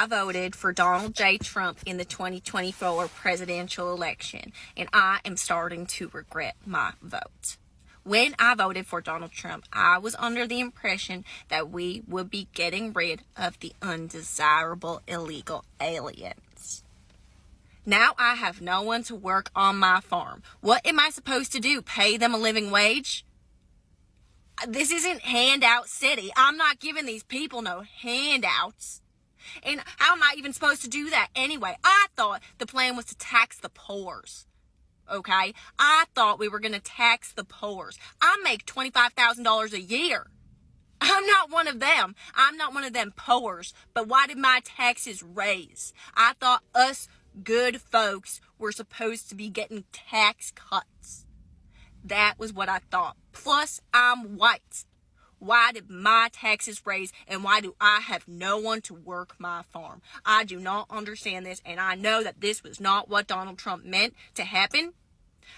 I voted for Donald J. Trump in the 2024 presidential election, and I am starting to regret my vote. When I voted for Donald Trump, I was under the impression that we would be getting rid of the undesirable illegal aliens. Now I have no one to work on my farm. What am I supposed to do? Pay them a living wage? This isn't handout city. I'm not giving these people no handouts. And how am I even supposed to do that anyway? I thought the plan was to tax the poors. Okay? I thought we were going to tax the poors. I make $25,000 a year. I'm not one of them. I'm not one of them poors. But why did my taxes raise? I thought us good folks were supposed to be getting tax cuts. That was what I thought. Plus, I'm white. Why did my taxes raise, and why do I have no one to work my farm? I do not understand this, and I know that this was not what Donald Trump meant to happen.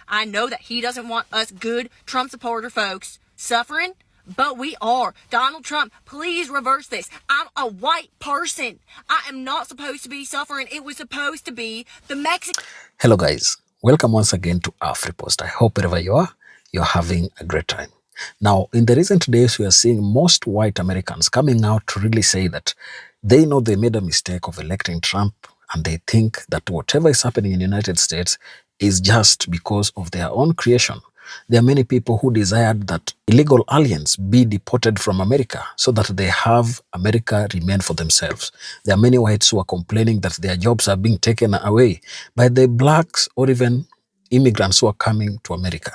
I know that he doesn't want us good Trump supporter folks suffering, but we are. Donald Trump, please reverse this. I'm a white person. I am not supposed to be suffering. It was supposed to be the Mexican. Hello guys, welcome once again to AfriPost. I hope wherever you are, you're having a great time. Now, in the recent days, we are seeing most white Americans coming out to really say that they know they made a mistake of electing Trump, and they think that whatever is happening in the United States is just because of their own creation. There are many people who desired that illegal aliens be deported from America so that they have America remain for themselves. There are many whites who are complaining that their jobs are being taken away by the blacks or even immigrants who are coming to America.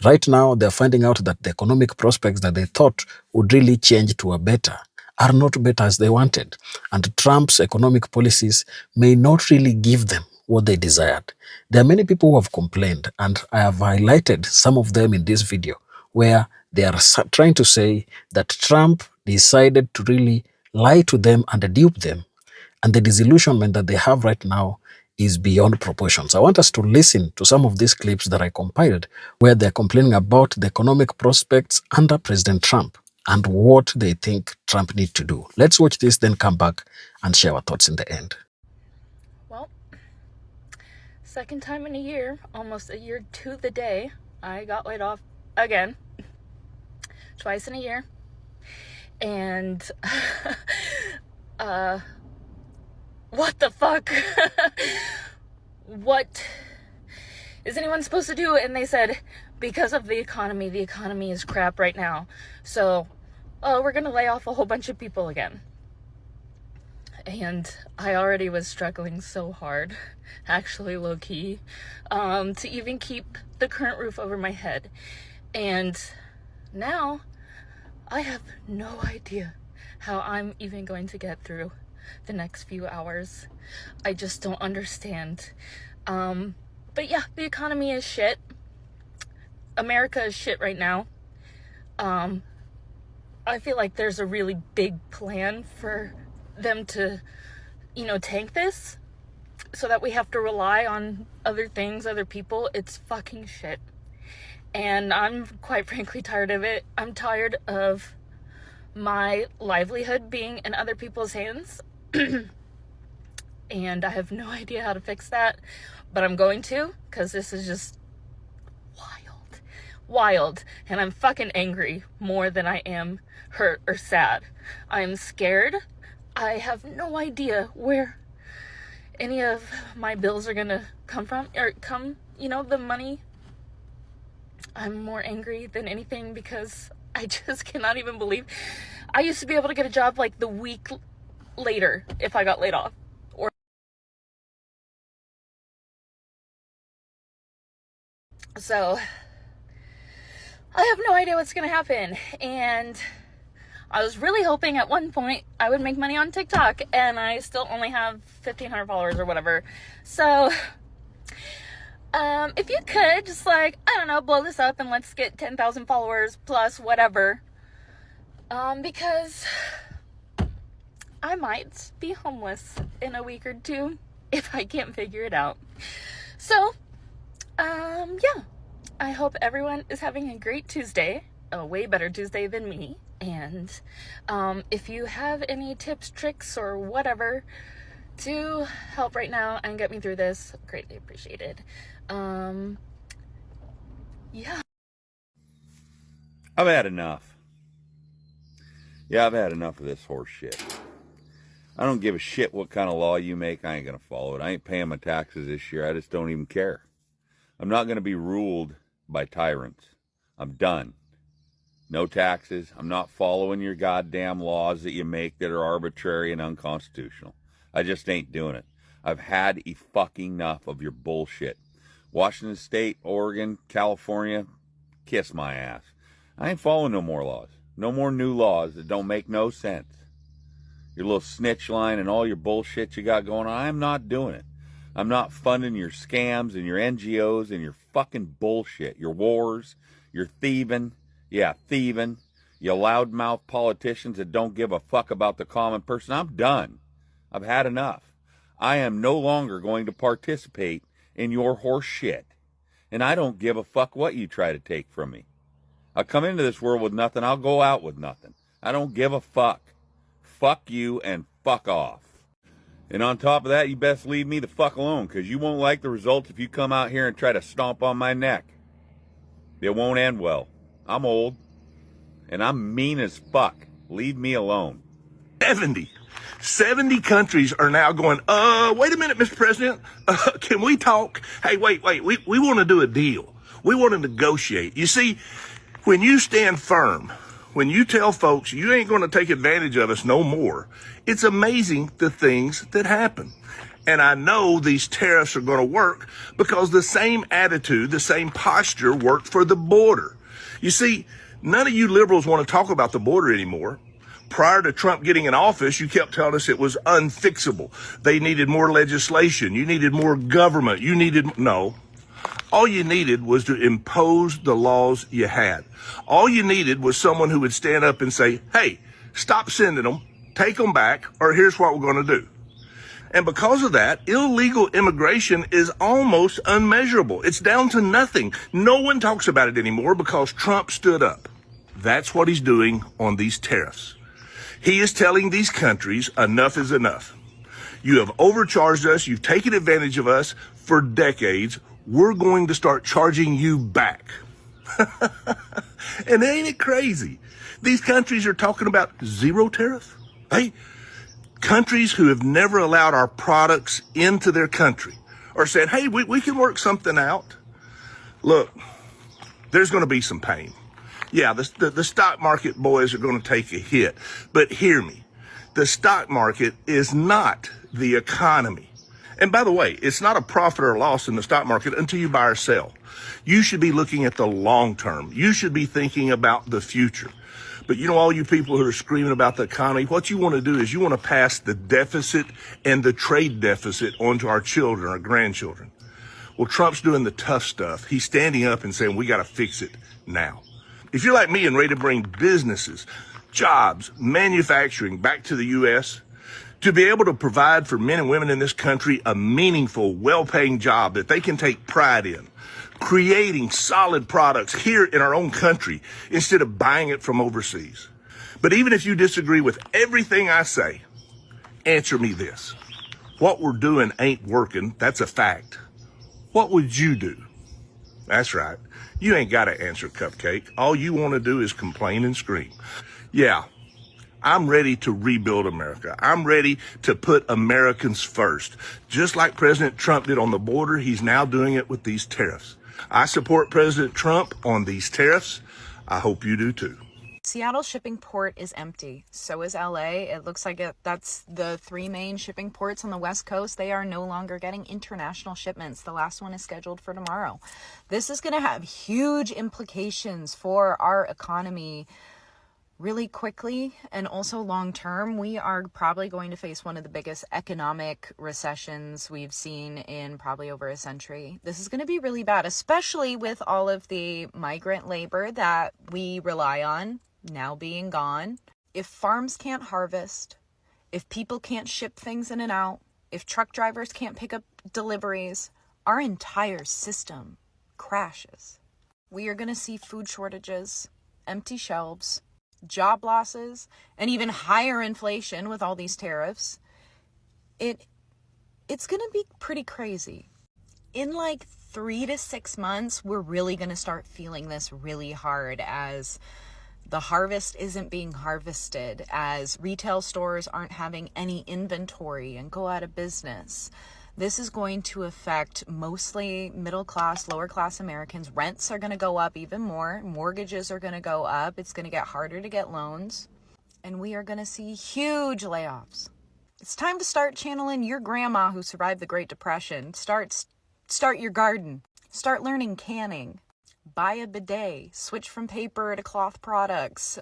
Right now, they're finding out that the economic prospects that they thought would really change to a better are not better as they wanted. And Trump's economic policies may not really give them what they desired. There are many people who have complained, and I have highlighted some of them in this video, where they are trying to say that Trump decided to really lie to them and dupe them. And the disillusionment that they have right now is beyond proportions. I want us to listen to some of these clips that I compiled, where they're complaining about the economic prospects under President Trump and what they think Trump needs to do. Let's watch this, then come back and share our thoughts in the end. Well, second time in a year, almost a year to the day, I got laid off again. Twice in a year. And, what the fuck? What is anyone supposed to do? And they said, because of the economy is crap right now. So, we're going to lay off a whole bunch of people again. And I already was struggling so hard, actually low-key, to even keep the current roof over my head. And now I have no idea how I'm even going to get through the next few hours. I just don't understand. But yeah, the economy is shit. America is shit right now. I feel like there's a really big plan for them to, tank this so that we have to rely on other things, other people. It's fucking shit. And I'm quite frankly tired of it. I'm tired of my livelihood being in other people's hands. And I have no idea how to fix that, but I'm going to, because this is just wild, and I'm fucking angry more than I am hurt or sad. I'm scared. I have no idea where any of my bills are gonna come from, or the money. I'm more angry than anything because I just cannot even believe I used to be able to get a job like the week later if I got laid off. So I have no idea what's gonna happen, and I was really hoping at one point I would make money on TikTok, and I still only have 1,500 followers or whatever. So if you could just blow this up and let's get 10,000 followers plus whatever, because I might be homeless in a week or two if I can't figure it out. So yeah, I hope everyone is having a great Tuesday, a way better Tuesday than me. And if you have any tips, tricks, or whatever to help right now and get me through this. Greatly appreciated. Yeah. I've had enough. Yeah, I've had enough of this horse shit. I don't give a shit what kind of law you make. I ain't going to follow it. I ain't paying my taxes this year. I just don't even care. I'm not going to be ruled by tyrants. I'm done. No taxes. I'm not following your goddamn laws that you make that are arbitrary and unconstitutional. I just ain't doing it. I've had fucking enough of your bullshit. Washington State, Oregon, California, kiss my ass. I ain't following no more laws. No more new laws that don't make no sense. Your little snitch line and all your bullshit you got going on, I'm not doing it. I'm not funding your scams and your NGOs and your fucking bullshit. Your wars, your thieving. Yeah, thieving. You loudmouth politicians that don't give a fuck about the common person. I'm done. I've had enough. I am no longer going to participate in your horse shit. And I don't give a fuck what you try to take from me. I come into this world with nothing. I'll go out with nothing. I don't give a fuck. Fuck you and fuck off. And on top of that, you best leave me the fuck alone, because you won't like the results if you come out here and try to stomp on my neck. It won't end well. I'm old, and I'm mean as fuck. Leave me alone. 70 countries are now going, wait a minute, Mr. President, can we talk? Hey, wait, we want to do a deal. We want to negotiate. You see, when you stand firm, when you tell folks you ain't going to take advantage of us no more, it's amazing the things that happen. And I know these tariffs are going to work because the same attitude, the same posture worked for the border. You see, none of you liberals want to talk about the border anymore. Prior to Trump getting in office, you kept telling us it was unfixable. They needed more legislation. You needed more government. No. All you needed was to impose the laws you had. All you needed was someone who would stand up and say, hey, stop sending them, take them back, or here's what we're going to do. And because of that, illegal immigration is almost unmeasurable. It's down to nothing. No one talks about it anymore because Trump stood up. That's what he's doing on these tariffs. He is telling these countries enough is enough. You have overcharged us. You've taken advantage of us for decades. We're going to start charging you back. And ain't it crazy? These countries are talking about zero tariff. Hey, countries who have never allowed our products into their country are saying, hey, we can work something out. Look, there's going to be some pain. Yeah, the stock market boys are going to take a hit. But hear me, the stock market is not the economy. And by the way, it's not a profit or loss in the stock market until you buy or sell. You should be looking at the long term. You should be thinking about the future. But you know, all you people who are screaming about the economy, what you want to do is you want to pass the deficit and the trade deficit onto our children, our grandchildren. Well, Trump's doing the tough stuff. He's standing up and saying, we got to fix it now. If you're like me and ready to bring businesses, jobs, manufacturing back to the U.S., to be able to provide for men and women in this country a meaningful, well-paying job that they can take pride in, creating solid products here in our own country instead of buying it from overseas. But even if you disagree with everything I say, answer me this. What we're doing ain't working. That's a fact. What would you do? That's right. You ain't got to answer, Cupcake. All you want to do is complain and scream. Yeah, I'm ready to rebuild America. I'm ready to put Americans first. Just like President Trump did on the border, he's now doing it with these tariffs. I support President Trump on these tariffs. I hope you do too. Seattle shipping port is empty. So is LA. It looks like that's the three main shipping ports on the West Coast. They are no longer getting international shipments. The last one is scheduled for tomorrow. This is going to have huge implications for our economy really quickly and also long term. We are probably going to face one of the biggest economic recessions we've seen in probably over a century. This is going to be really bad, especially with all of the migrant labor that we rely on now being gone. If farms can't harvest, if people can't ship things in and out, if truck drivers can't pick up deliveries, our entire system crashes. We are going to see food shortages, empty shelves, job losses, and even higher inflation with all these tariffs. It it's going to be pretty crazy. In like 3 to 6 months, we're really going to start feeling this really hard as the harvest isn't being harvested, as retail stores aren't having any inventory and go out of business. This is going to affect mostly middle class, lower class Americans. Rents are going to go up even more. Mortgages are going to go up. It's going to get harder to get loans. And we are going to see huge layoffs. It's time to start channeling your grandma who survived the Great Depression. Start your garden. Start learning canning. Buy a bidet. Switch from paper to cloth products.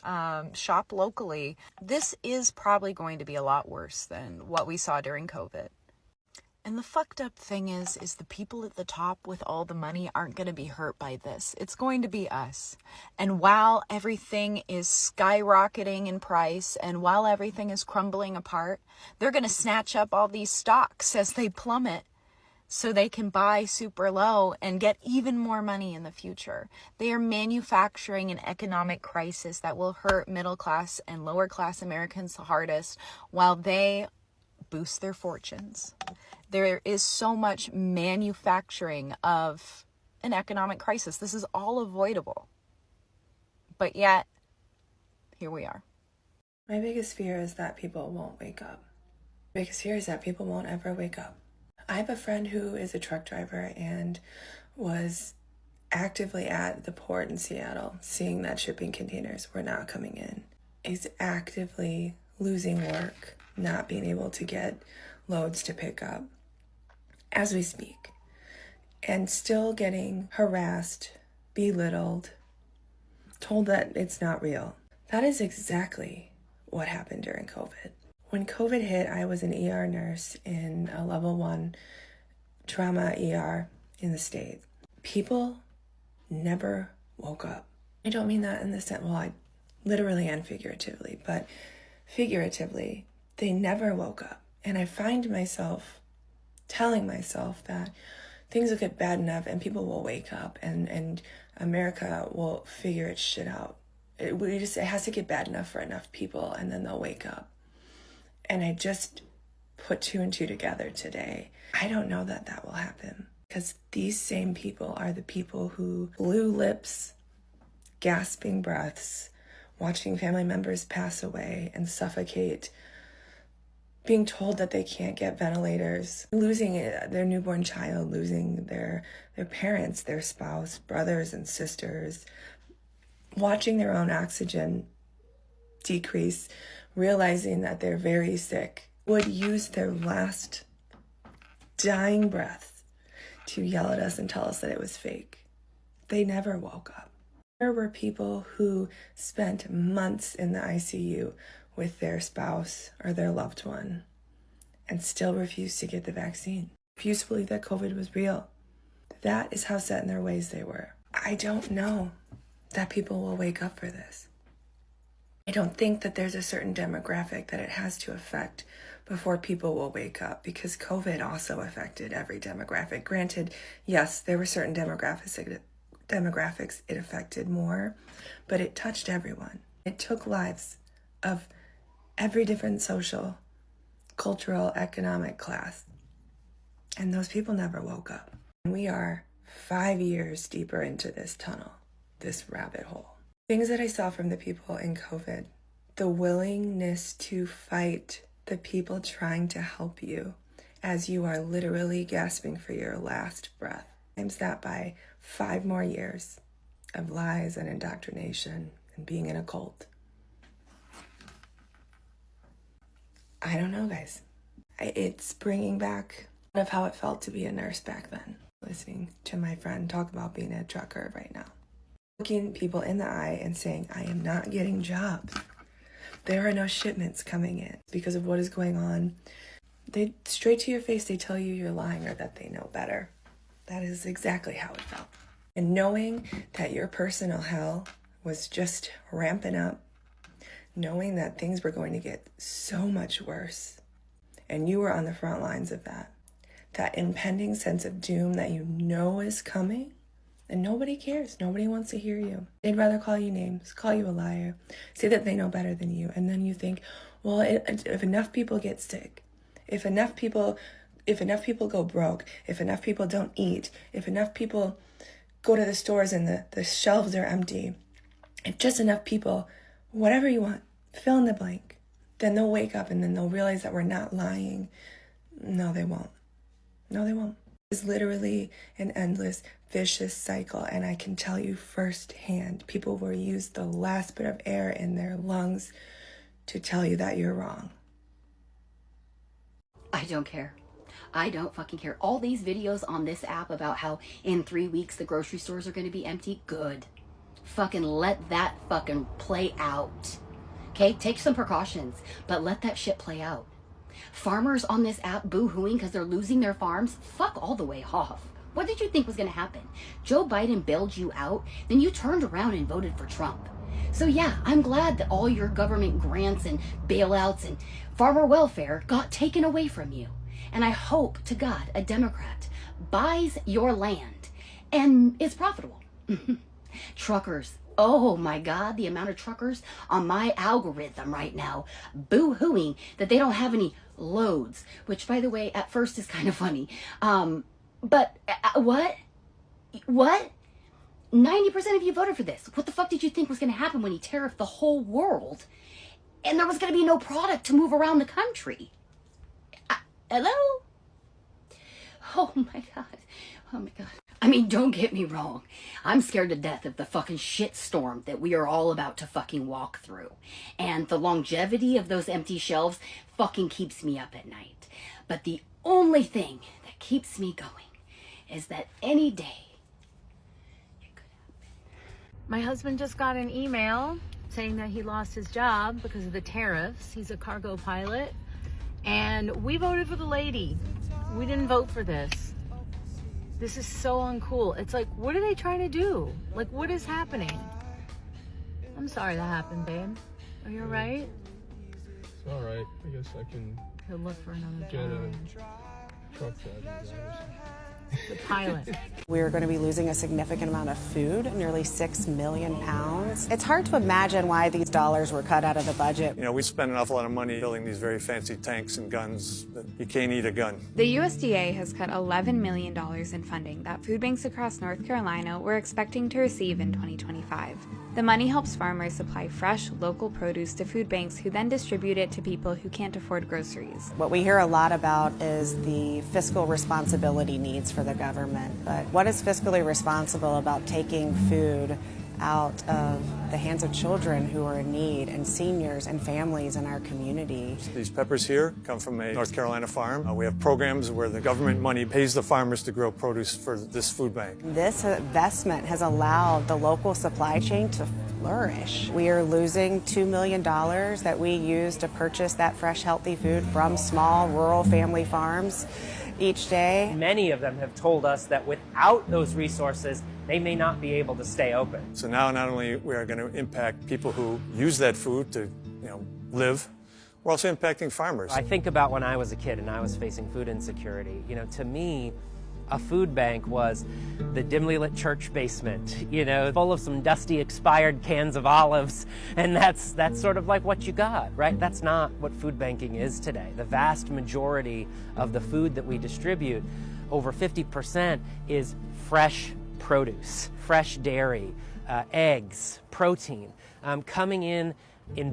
Shop locally. This is probably going to be a lot worse than what we saw during COVID. And the fucked up thing is the people at the top with all the money aren't going to be hurt by this. It's going to be us. And while everything is skyrocketing in price and while everything is crumbling apart, they're going to snatch up all these stocks as they plummet so they can buy super low and get even more money in the future. They are manufacturing an economic crisis that will hurt middle class and lower class Americans the hardest while they boost their fortunes. There is so much manufacturing of an economic crisis. This is all avoidable. But yet, here we are. My biggest fear is that people won't wake up. Biggest fear is that people won't ever wake up. I have a friend who is a truck driver and was actively at the port in Seattle, seeing that shipping containers were not coming in. He's actively losing work, not being able to get loads to pick up as we speak, and still getting harassed, belittled, told that it's not real. That is exactly what happened during COVID. When COVID hit, I was an ER nurse in a level 1 trauma ER in the state. People never woke up. I don't mean that in the sense, well, I literally and figuratively, but figuratively, they never woke up. And I find myself telling myself that things will get bad enough and people will wake up and America will figure its shit out. It has to get bad enough for enough people and then they'll wake up. And I just put 2 and 2 together today. I don't know that will happen because these same people are the people who blue lips, gasping breaths, watching family members pass away and suffocate, being told that they can't get ventilators, losing their newborn child, losing their parents, their spouse, brothers and sisters, watching their own oxygen decrease, realizing that they're very sick, would use their last dying breath to yell at us and tell us that it was fake. They never woke up. There were people who spent months in the ICU with their spouse or their loved one and still refused to get the vaccine, refused to believe that COVID was real. That is how set in their ways they were. I don't know that people will wake up for this. I don't think that there's a certain demographic that it has to affect before people will wake up, because COVID also affected every demographic. Granted, yes, there were certain demographics it affected more, but it touched everyone. It took lives of every different social, cultural, economic class. And those people never woke up. And we are 5 years deeper into this tunnel, this rabbit hole. Things that I saw from the people in COVID, the willingness to fight the people trying to help you as you are literally gasping for your last breath. Times that by 5 more years of lies and indoctrination and being in a cult. I don't know, guys. It's bringing back of how it felt to be a nurse back then. Listening to my friend talk about being a trucker right now. Looking people in the eye and saying, I am not getting jobs. There are no shipments coming in because of what is going on. They straight to your face, they tell you you're lying or that they know better. That is exactly how it felt. And knowing that your personal hell was just ramping up, knowing that things were going to get so much worse, and you were on the front lines of that impending sense of doom that you know is coming, and nobody cares. Nobody wants to hear you. They'd rather call you names, call you a liar, say that they know better than you. And then you think, well, if enough people get sick, if enough people if enough people go broke, if enough people don't eat, if enough people go to the stores and the shelves are empty, if just enough people, whatever you want, fill in the blank, then they'll wake up and then they'll realize that we're not lying. No, they won't. No, they won't. It's literally an endless, vicious cycle, and I can tell you firsthand, people will use the last bit of air in their lungs to tell you that you're wrong. I don't care. I don't fucking care. All these videos on this app about how in 3 weeks the grocery stores are going to be empty, good. Fucking let that fucking play out. Okay, take some precautions, but let that shit play out. Farmers on this app boo-hooing because they're losing their farms, fuck all the way off. What did you think was going to happen? Joe Biden bailed you out, then you turned around and voted for Trump. So yeah, I'm glad that all your government grants and bailouts and farmer welfare got taken away from you. And I hope to God a Democrat buys your land and is profitable. Truckers. Oh my God, the amount of truckers on my algorithm right now boo-hooing that they don't have any loads, which by the way, at first is kind of funny. But what? 90% of you voted for this. What the fuck did you think was going to happen when he tariffed the whole world and there was going to be no product to move around the country? Hello? Oh my God. Oh my God. I mean, don't get me wrong. I'm scared to death of the fucking shit storm that we are all about to fucking walk through. And the longevity of those empty shelves fucking keeps me up at night. But the only thing that keeps me going is that any day it could happen. My husband just got an email saying that he lost his job because of the tariffs. He's a cargo pilot. And we voted for the lady. We didn't vote for this. This is so uncool. It's like, what are they trying to do? Like, what is happening? I'm sorry that happened, babe. Are you alright? It's alright. I guess I can He'll look for another get job. a truck driving job or something. The pilot. We're going to be losing a significant amount of food, nearly 6 million pounds. It's hard to imagine why these dollars were cut out of the budget. You know, we spend an awful lot of money building these very fancy tanks and guns, but you can't eat a gun. The USDA has cut $11 million in funding that food banks across North Carolina were expecting to receive in 2025. The money helps farmers supply fresh, local produce to food banks who then distribute it to people who can't afford groceries. What we hear a lot about is the fiscal responsibility needs for the government. But what is fiscally responsible about taking food out of the hands of children who are in need and seniors and families in our community? These peppers here come from a North Carolina farm. We have programs where the government money pays the farmers to grow produce for this food bank. This investment has allowed the local supply chain to flourish. We are losing $2 million that we use to purchase that fresh, healthy food from small rural family farms each day. Many of them have told us that without those resources, they may not be able to stay open. So now not only we are going to impact people who use that food to, live, we're also impacting farmers. I think about when I was a kid and I was facing food insecurity. To me, a food bank was the dimly lit church basement, full of some dusty expired cans of olives, and that's sort of like what you got, right? That's not what food banking is today. The vast majority of the food that we distribute, over 50%, is fresh produce, fresh dairy, eggs, protein, coming in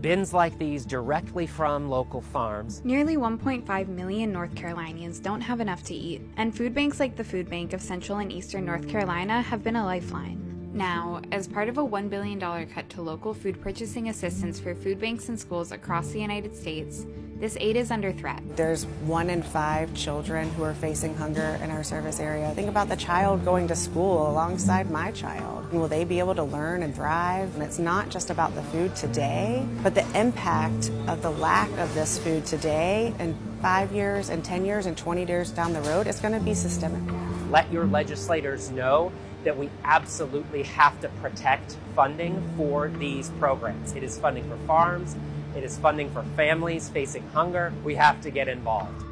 bins like these directly from local farms. Nearly 1.5 million North Carolinians don't have enough to eat, and food banks like the Food Bank of Central and Eastern North Carolina have been a lifeline. Now, as part of a $1 billion cut to local food purchasing assistance for food banks and schools across the United States, this aid is under threat. There's 1 in 5 children who are facing hunger in our service area. Think about the child going to school alongside my child. Will they be able to learn and thrive? And it's not just about the food today, but the impact of the lack of this food today in 5 years and 10 years and 20 years down the road, it's going to be systemic. Let your legislators know that we absolutely have to protect funding for these programs. It is funding for farms. It is funding for families facing hunger. We have to get involved.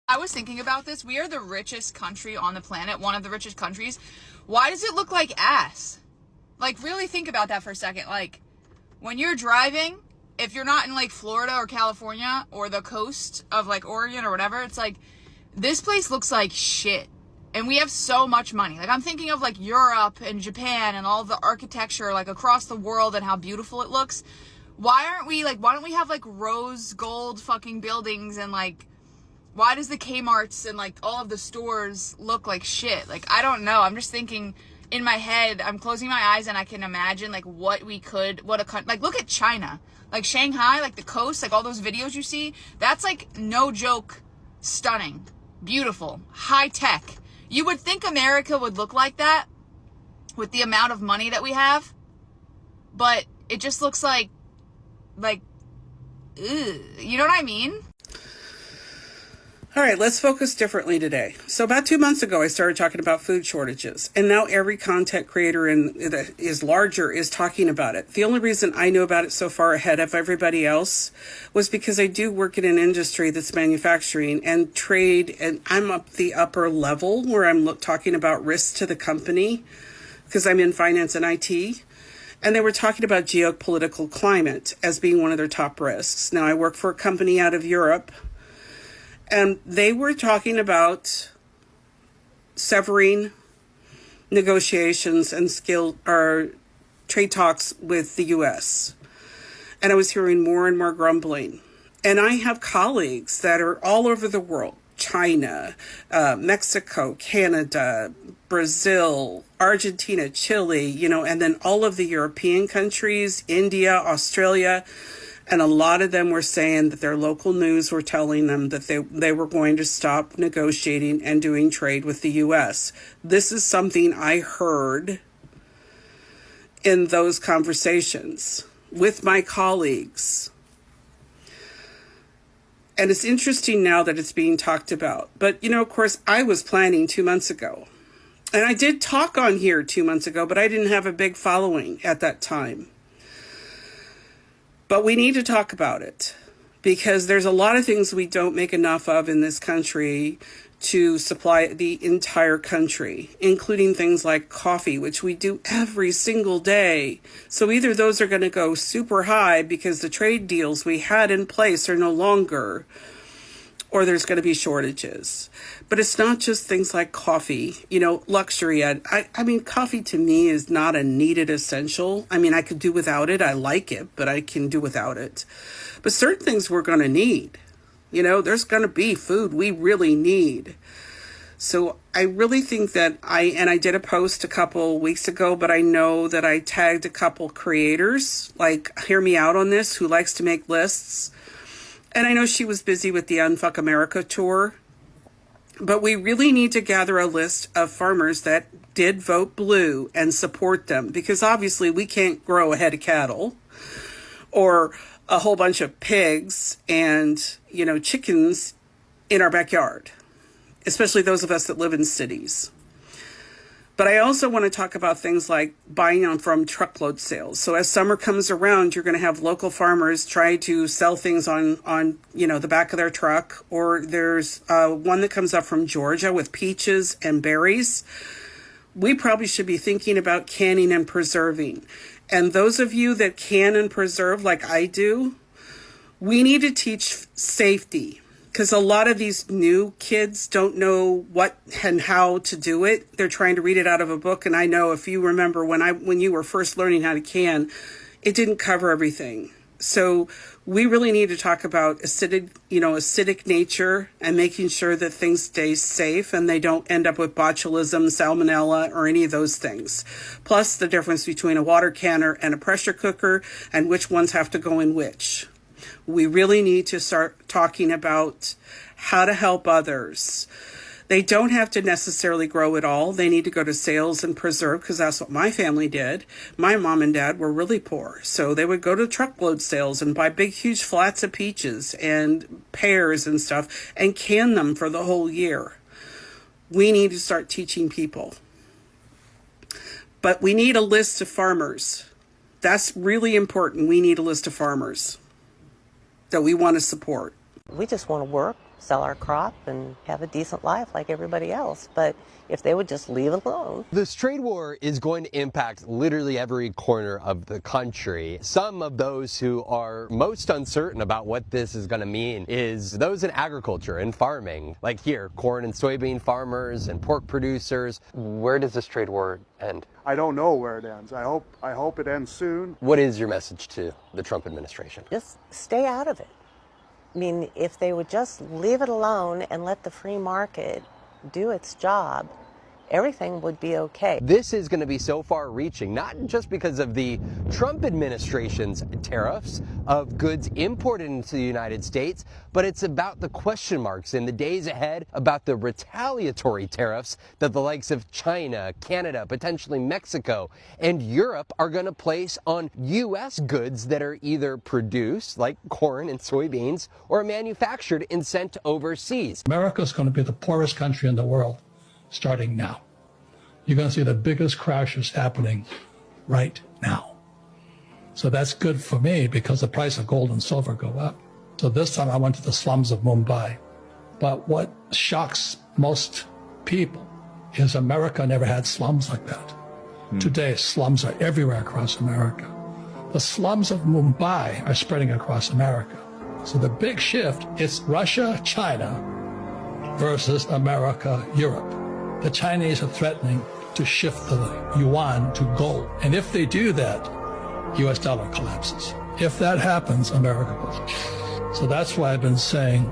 I was thinking about this. We are the richest country on the planet, one of the richest countries. Why does it look like ass? Like, really think about that for a second. Like, when you're driving if you're not in like Florida or California or the coast of like Oregon or whatever, it's like, this place looks like shit. And we have so much money. Like, I'm thinking of like Europe and Japan and all the architecture like across the world and how beautiful it looks. Why don't we have like rose gold fucking buildings, and like, why does the Kmart's and like all of the stores look like shit? Like, I don't know. I'm just thinking in my head, I'm closing my eyes and I can imagine like like, look at China, like Shanghai, like the coast, like all those videos you see. That's like, no joke, stunning, beautiful, high tech. You would think America would look like that with the amount of money that we have, but it just looks like, ugh, you know what I mean? All right, let's focus differently today. So about 2 months ago, I started talking about food shortages, and now every content creator that is larger is talking about it. The only reason I know about it so far ahead of everybody else was because I do work in an industry that's manufacturing and trade, and I'm up the upper level where I'm talking about risks to the company because I'm in finance and IT. And they were talking about geopolitical climate as being one of their top risks. Now, I work for a company out of Europe, and they were talking about severing negotiations and trade talks with the U.S. And I was hearing more and more grumbling. And I have colleagues that are all over the world: China, Mexico, Canada, Brazil, Argentina, Chile, and then all of the European countries, India, Australia. And a lot of them were saying that their local news were telling them that they were going to stop negotiating and doing trade with the U.S. This is something I heard in those conversations with my colleagues. And it's interesting now that it's being talked about. But, of course, I was planning 2 months ago. And I did talk on here 2 months ago, but I didn't have a big following at that time. But we need to talk about it because there's a lot of things we don't make enough of in this country to supply the entire country, including things like coffee, which we do every single day. So either those are going to go super high because the trade deals we had in place are no longer, or there's going to be shortages. But it's not just things like coffee, luxury. I mean, coffee to me is not a needed essential. I mean, I could do without it. I like it, but I can do without it. But certain things we're going to need. There's going to be food we really need. So I really think that I did a post a couple weeks ago, but I know that I tagged a couple creators, like Hear Me Out on this, who likes to make lists. And I know she was busy with the Unfuck America tour, but we really need to gather a list of farmers that did vote blue and support them, because obviously we can't grow a head of cattle or a whole bunch of pigs and, chickens in our backyard, especially those of us that live in cities. But I also want to talk about things like buying from truckload sales. So as summer comes around, you're going to have local farmers try to sell things on the back of their truck. Or there's one that comes up from Georgia with peaches and berries. We probably should be thinking about canning and preserving. And those of you that can and preserve like I do, we need to teach safety. Because a lot of these new kids don't know what and how to do it. They're trying to read it out of a book. And I know, if you remember when you were first learning how to can, it didn't cover everything. So we really need to talk about acidic nature and making sure that things stay safe and they don't end up with botulism, salmonella, or any of those things. Plus the difference between a water canner and a pressure cooker and which ones have to go in which. We really need to start talking about how to help others. They don't have to necessarily grow it all. They need to go to sales and preserve, because that's what my family did. My mom and dad were really poor, so they would go to truckload sales and buy big, huge flats of peaches and pears and stuff and can them for the whole year. We need to start teaching people. But we need a list of farmers. That's really important. We need a list of farmers that we want to support. We just want to work, sell our crop, and have a decent life like everybody else. But if they would just leave it alone. This trade war is going to impact literally every corner of the country. Some of those who are most uncertain about what this is going to mean is those in agriculture and farming. Like here, corn and soybean farmers and pork producers. Where does this trade war end? I don't know where it ends. I hope it ends soon. What is your message to the Trump administration? Just stay out of it. I mean, if they would just leave it alone and let the free market do its job, everything would be okay. This is going to be so far reaching, not just because of the Trump administration's tariffs of goods imported into the United States, but it's about the question marks in the days ahead about the retaliatory tariffs that the likes of China, Canada, potentially Mexico, and Europe are going to place on U.S. goods that are either produced, like corn and soybeans, or manufactured and sent overseas. America's going to be the poorest country in the world starting now. You're going to see the biggest crashes happening right now. So that's good for me because the price of gold and silver go up. So this time I went to the slums of Mumbai. But what shocks most people is America never had slums like that. Today, slums are everywhere across America. The slums of Mumbai are spreading across America. So the big shift is Russia, China versus America, Europe. The Chinese are threatening to shift the yuan to gold. And if they do that, US dollar collapses. If that happens, America goes. So that's why I've been saying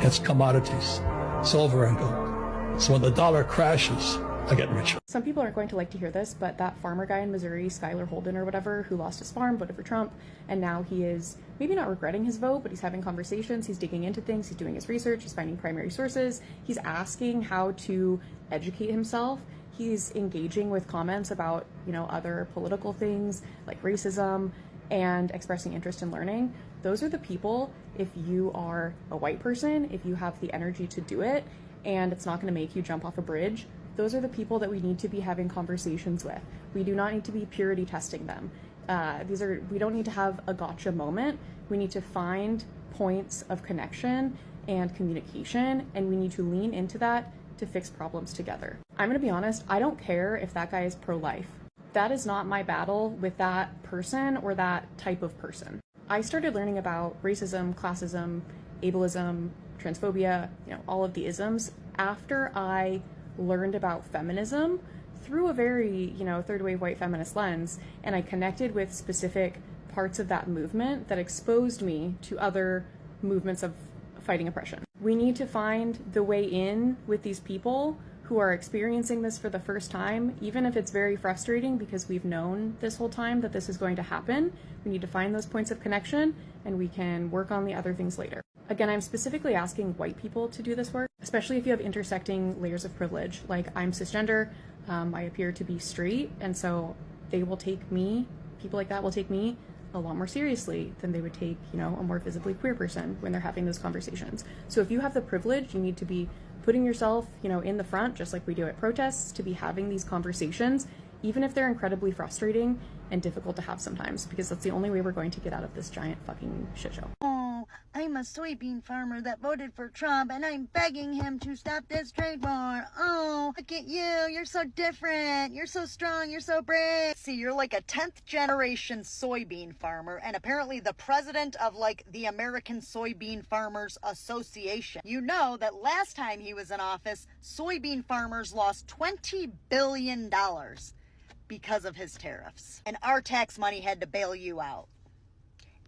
it's commodities, silver and gold. So when the dollar crashes, I get richer. Some people aren't going to like to hear this, but that farmer guy in Missouri, Skylar Holden or whatever, who lost his farm, voted for Trump, and now he is maybe not regretting his vote, but he's having conversations, he's digging into things, he's doing his research, he's finding primary sources, he's asking how to educate himself, he's engaging with comments about, other political things like racism and expressing interest in learning. Those are the people, if you are a white person, if you have the energy to do it, and it's not going to make you jump off a bridge, those are the people that we need to be having conversations with. We do not need to be purity testing them. We don't need to have a gotcha moment. We need to find points of connection and communication, and we need to lean into that to fix problems together. I'm gonna be honest, I don't care if that guy is pro-life. That is not my battle with that person or that type of person. I started learning about racism, classism, ableism, transphobia, all of the isms after I learned about feminism through a very, third wave white feminist lens, and I connected with specific parts of that movement that exposed me to other movements of fighting oppression. We need to find the way in with these people who are experiencing this for the first time, even if it's very frustrating because we've known this whole time that this is going to happen. We need to find those points of connection, and we can work on the other things later. Again, I'm specifically asking white people to do this work, especially if you have intersecting layers of privilege. Like, I'm cisgender, I appear to be straight, and so they will take me, people like that will take me a lot more seriously than they would take, a more visibly queer person when they're having those conversations. So if you have the privilege, you need to be putting yourself, in the front, just like we do at protests, to be having these conversations, even if they're incredibly frustrating and difficult to have sometimes, because that's the only way we're going to get out of this giant fucking shit show. I'm a soybean farmer that voted for Trump, and I'm begging him to stop this trade war. Oh, look at you. You're so different. You're so strong. You're so brave. See, you're like a 10th generation soybean farmer, and apparently the president of, the American Soybean Farmers Association. You know that last time he was in office, soybean farmers lost $20 billion because of his tariffs. And our tax money had to bail you out.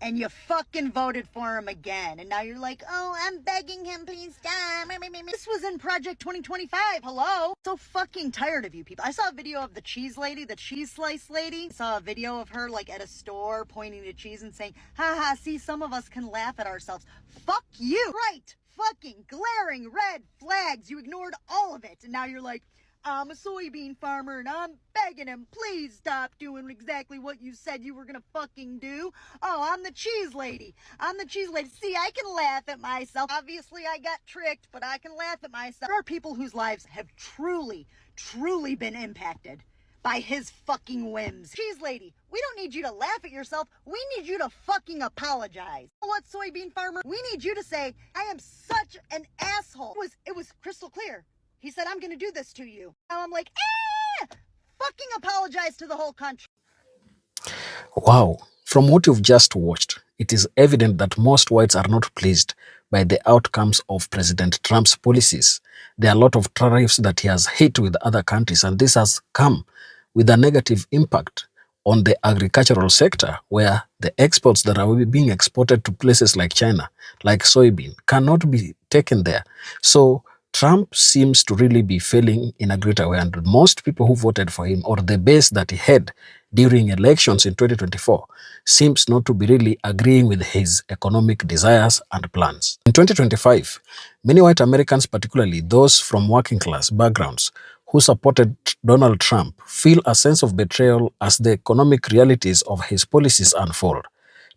And you fucking voted for him again. And now you're like, oh, I'm begging him, please stop. This was in Project 2025. Hello? So fucking tired of you people. I saw a video of the cheese lady, the cheese slice lady. I saw a video of her at a store pointing to cheese and saying, haha, see, some of us can laugh at ourselves. Fuck you. Right. Fucking glaring red flags. You ignored all of it. And now you're like, I'm a soybean farmer and I'm begging him, please stop doing exactly what you said you were gonna fucking do. Oh, I'm the cheese lady. I'm the cheese lady. See, I can laugh at myself. Obviously, I got tricked, but I can laugh at myself. There are people whose lives have truly been impacted by his fucking whims. Cheese lady, we don't need you to laugh at yourself. We need you to fucking apologize. What, soybean farmer? We need you to say, I am such an asshole. It was crystal clear. He said, I'm gonna do this to you. Now I'm like, fucking apologize to the whole country. Wow. From what you've just watched, it is evident that most whites are not pleased by the outcomes of President Trump's policies. There are a lot of tariffs that he has hit with other countries, and this has come with a negative impact on the agricultural sector, where the exports that are being exported to places like China, like soybean, cannot be taken there. So Trump seems to really be failing in a greater way, and most people who voted for him, or the base that he had during elections in 2024, seems not to be really agreeing with his economic desires and plans. In 2025, many white Americans, particularly those from working class backgrounds who supported Donald Trump, feel a sense of betrayal as the economic realities of his policies unfold.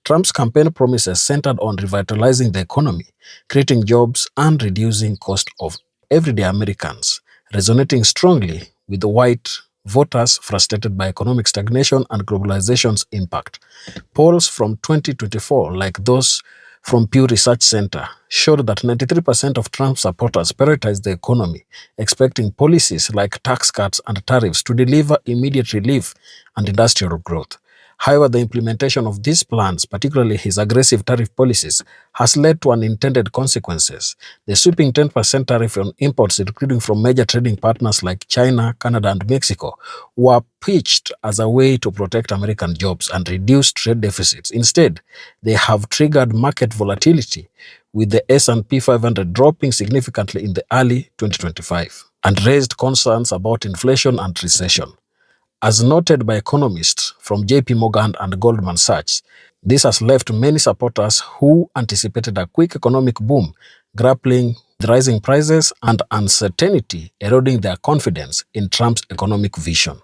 Trump's campaign promises centered on revitalizing the economy, creating jobs, and reducing cost of everyday Americans, resonating strongly with the white voters frustrated by economic stagnation and globalization's impact. Polls from 2024, like those from Pew Research Center, showed that 93% of Trump supporters prioritized the economy, expecting policies like tax cuts and tariffs to deliver immediate relief and industrial growth. However, the implementation of these plans, particularly his aggressive tariff policies, has led to unintended consequences. The sweeping 10% tariff on imports, including from major trading partners like China, Canada, and Mexico, were pitched as a way to protect American jobs and reduce trade deficits. Instead, they have triggered market volatility, with the S&P 500 dropping significantly in the early 2025, and raised concerns about inflation and recession. As noted by economists from JP Morgan and Goldman Sachs, this has left many supporters who anticipated a quick economic boom grappling with rising prices and uncertainty, eroding their confidence in Trump's economic vision.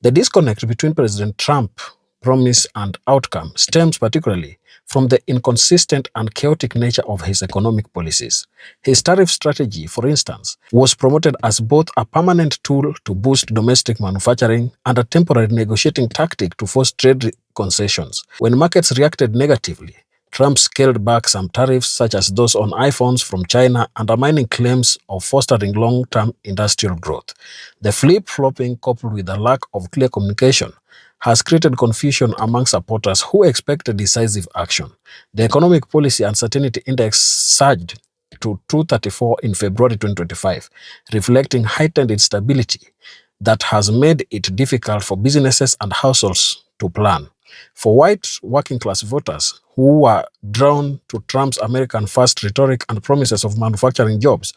The disconnect between President Trump's promise and outcome stems particularly from the inconsistent and chaotic nature of his economic policies. His tariff strategy, for instance, was promoted as both a permanent tool to boost domestic manufacturing and a temporary negotiating tactic to force trade concessions. When markets reacted negatively, Trump scaled back some tariffs, such as those on iPhones from China, undermining claims of fostering long-term industrial growth. The flip-flopping, coupled with a lack of clear communication, has created confusion among supporters who expected decisive action. The Economic Policy Uncertainty Index surged to 234 in February 2025, reflecting heightened instability that has made it difficult for businesses and households to plan. For white working-class voters who were drawn to Trump's American First rhetoric and promises of manufacturing jobs,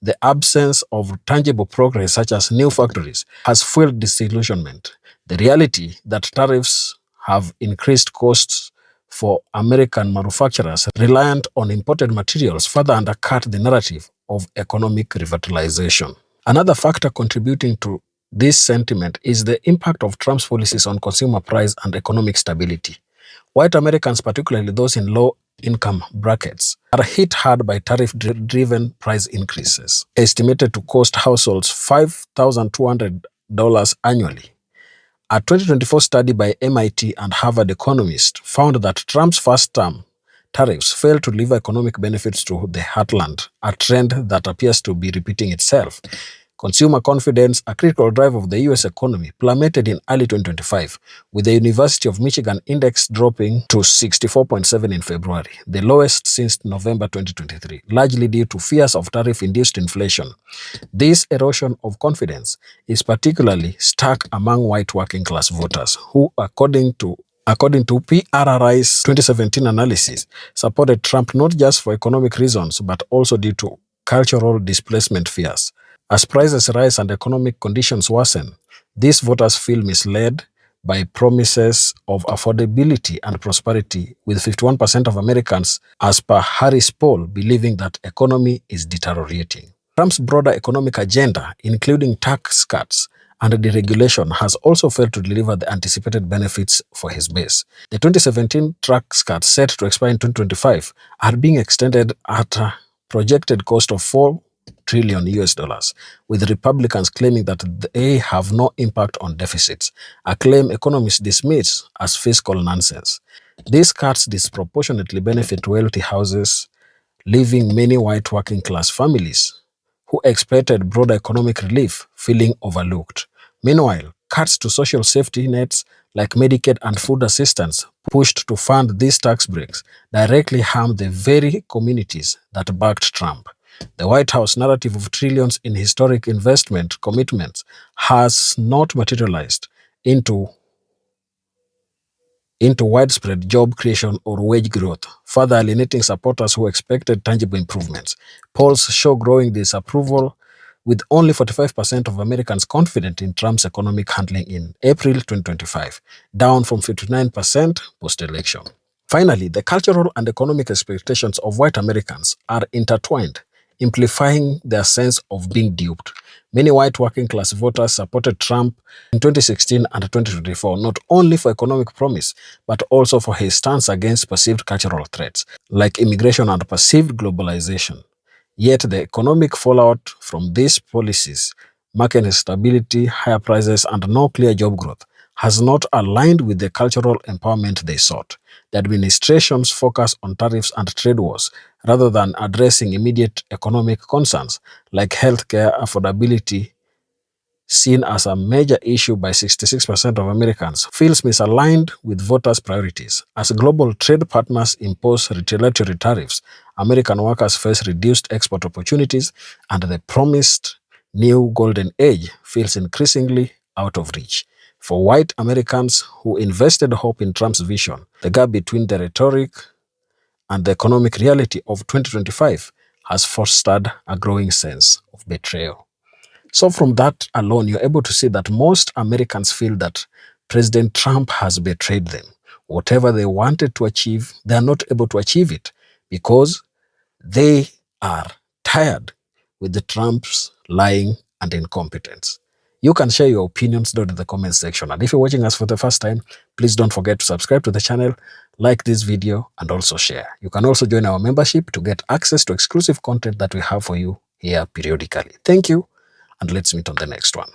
the absence of tangible progress, such as new factories, has fueled disillusionment. The reality that tariffs have increased costs for American manufacturers reliant on imported materials further undercut the narrative of economic revitalization. Another factor contributing to this sentiment is the impact of Trump's policies on consumer price and economic stability. White Americans, particularly those in low-income brackets, are hit hard by tariff-driven price increases, estimated to cost households $5,200 annually. A 2024 study by MIT and Harvard economists found that Trump's first-term tariffs failed to deliver economic benefits to the heartland, a trend that appears to be repeating itself. Consumer confidence, a critical driver of the U.S. economy, plummeted in early 2025, with the University of Michigan index dropping to 64.7 in February, the lowest since November 2023, largely due to fears of tariff-induced inflation. This erosion of confidence is particularly stark among white working-class voters, who, according to PRRI's 2017 analysis, supported Trump not just for economic reasons, but also due to cultural displacement fears. As prices rise and economic conditions worsen, these voters feel misled by promises of affordability and prosperity, with 51% of Americans, as per Harris poll, believing that economy is deteriorating. Trump's broader economic agenda, including tax cuts and deregulation, has also failed to deliver the anticipated benefits for his base. The 2017 tax cuts set to expire in 2025 are being extended at a projected cost of $4 trillion US dollars, with Republicans claiming that they have no impact on deficits, a claim economists dismiss as fiscal nonsense. These cuts disproportionately benefit wealthy houses, leaving many white working class families who expected broader economic relief feeling overlooked. Meanwhile, cuts to social safety nets like Medicaid and food assistance pushed to fund these tax breaks directly harm the very communities that backed Trump. The White House narrative of trillions in historic investment commitments has not materialized into widespread job creation or wage growth, further alienating supporters who expected tangible improvements. Polls show growing disapproval, with only 45% of Americans confident in Trump's economic handling in April 2025, down from 59% post-election. Finally, the cultural and economic expectations of white Americans are intertwined, amplifying their sense of being duped. Many white working class voters supported Trump in 2016 and 2024, not only for economic promise, but also for his stance against perceived cultural threats, like immigration and perceived globalization. Yet the economic fallout from these policies, market instability, higher prices, and no clear job growth, has not aligned with the cultural empowerment they sought. The administration's focus on tariffs and trade wars, rather than addressing immediate economic concerns like healthcare affordability, seen as a major issue by 66% of Americans, feels misaligned with voters' priorities. As global trade partners impose retaliatory tariffs, American workers face reduced export opportunities, and the promised new golden age feels increasingly out of reach. For white Americans who invested hope in Trump's vision, the gap between the rhetoric and the economic reality of 2025 has fostered a growing sense of betrayal. So from that alone, you're able to see that most Americans feel that President Trump has betrayed them. Whatever they wanted to achieve, they are not able to achieve it because they are tired with the Trump's lying and incompetence. You can share your opinions down in the comment section. And if you're watching us for the first time, please don't forget to subscribe to the channel, like this video, and also share. You can also join our membership to get access to exclusive content that we have for you here periodically. Thank you, and let's meet on the next one.